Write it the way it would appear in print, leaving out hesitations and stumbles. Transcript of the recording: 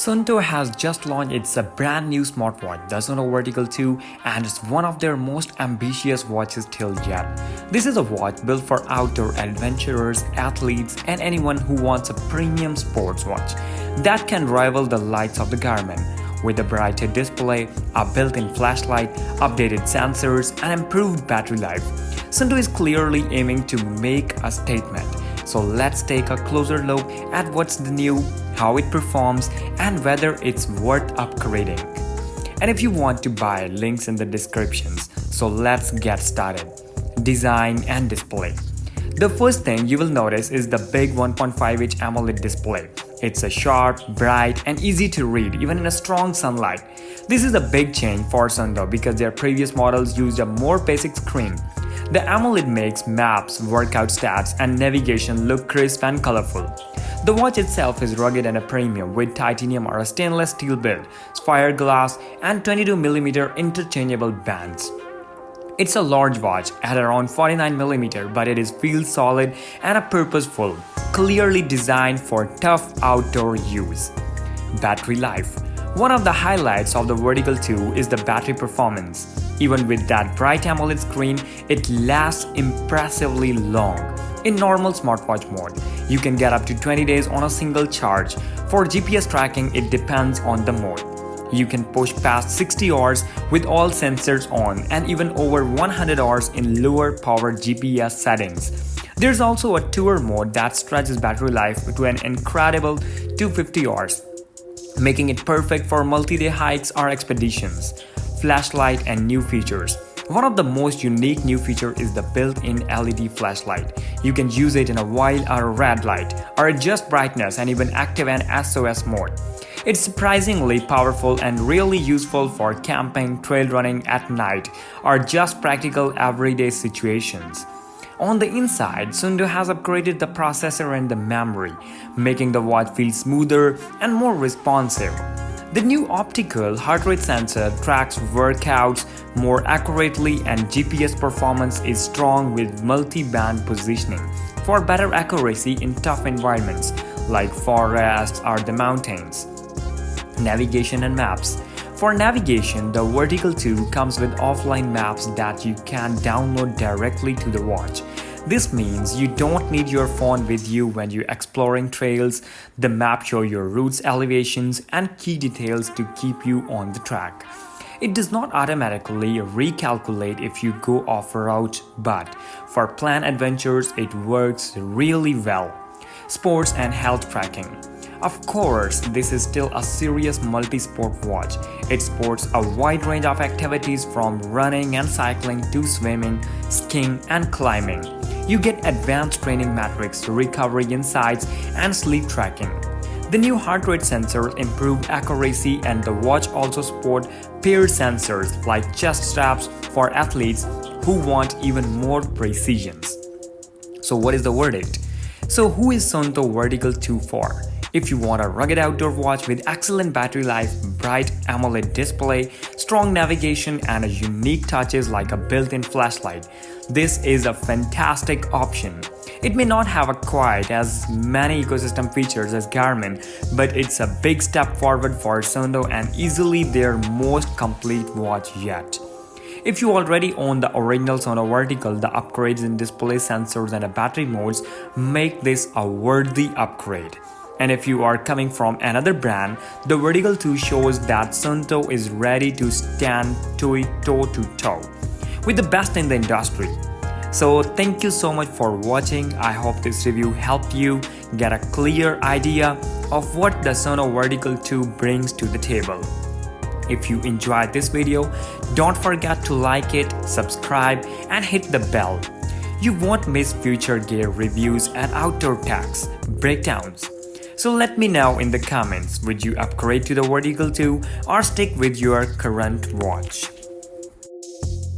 Suunto has just launched its brand new smartwatch, the Suunto Vertical 2, and it's one of their most ambitious watches till yet. This is a watch built for outdoor adventurers, athletes, and anyone who wants a premium sports watch that can rival the likes of the Garmin. With a brighter display, a built-in flashlight, updated sensors, and improved battery life, Suunto is clearly aiming to make a statement. So let's take a closer look at what's the new, how it performs, and whether it's worth upgrading. And if you want to buy, links in the descriptions. So let's get started. Design and display. The first thing you will notice is the big 1.5-inch AMOLED display. It's a sharp, bright, and easy to read even in a strong sunlight. This is a big change for Suunto because their previous models used a more basic screen. The AMOLED makes maps, workout stats, and navigation look crisp and colorful. The watch itself is rugged and a premium with titanium or a stainless steel build, sapphire glass, and 22mm interchangeable bands. It's a large watch at around 49mm, but it feels solid and purposeful, clearly designed for tough outdoor use. Battery life. One of the highlights of the Vertical 2 is the battery performance. Even with that bright AMOLED screen, it lasts impressively long. In normal smartwatch mode, you can get up to 20 days on a single charge. For GPS tracking, it depends on the mode. You can push past 60 hours with all sensors on and even over 100 hours in lower power GPS settings. There's also a tour mode that stretches battery life to an incredible 250 hours, making it perfect for multi-day hikes or expeditions. Flashlight and new features. One of the most unique new features is the built-in LED flashlight. You can use it in a white or red light, or adjust brightness and even active an SOS mode. It's surprisingly powerful and really useful for camping, trail running at night, or just practical everyday situations. On the inside, Suunto has upgraded the processor and the memory, making the watch feel smoother and more responsive. The new optical heart rate sensor tracks workouts more accurately, and GPS performance is strong with multi-band positioning for better accuracy in tough environments like forests or the mountains. Navigation and maps. For navigation, the Vertical 2 comes with offline maps that you can download directly to the watch. This means you don't need your phone with you when you're exploring trails. The map shows your routes, elevations, and key details to keep you on the track. It does not automatically recalculate if you go off route, but for planned adventures, it works really well. Sports and health tracking. Of course, this is still a serious multi-sport watch. It supports a wide range of activities from running and cycling to swimming, skiing, and climbing. You get advanced training metrics, recovery insights, and sleep tracking. The new heart rate sensors improve accuracy, and the watch also supports paired sensors like chest straps for athletes who want even more precision. So what is the verdict? So who is Suunto Vertical 2 for? If you want a rugged outdoor watch with excellent battery life, bright AMOLED display, strong navigation, and a unique touches like a built-in flashlight, this is a fantastic option. It may not have quite as many ecosystem features as Garmin, but it's a big step forward for Suunto and easily their most complete watch yet. If you already own the original Suunto Vertical, the upgrades in display, sensors, and battery modes make this a worthy upgrade. And if you are coming from another brand, the Vertical 2 shows that Suunto is ready to stand toe-to-toe with the best in the industry. So thank you so much for watching. I hope this review helped you get a clear idea of what the Suunto Vertical 2 brings to the table. If you enjoyed this video, don't forget to like it, subscribe, and hit the bell. You won't miss future gear reviews and outdoor techs breakdowns. So let me know in the comments, would you upgrade to the Vertical 2 or stick with your current watch?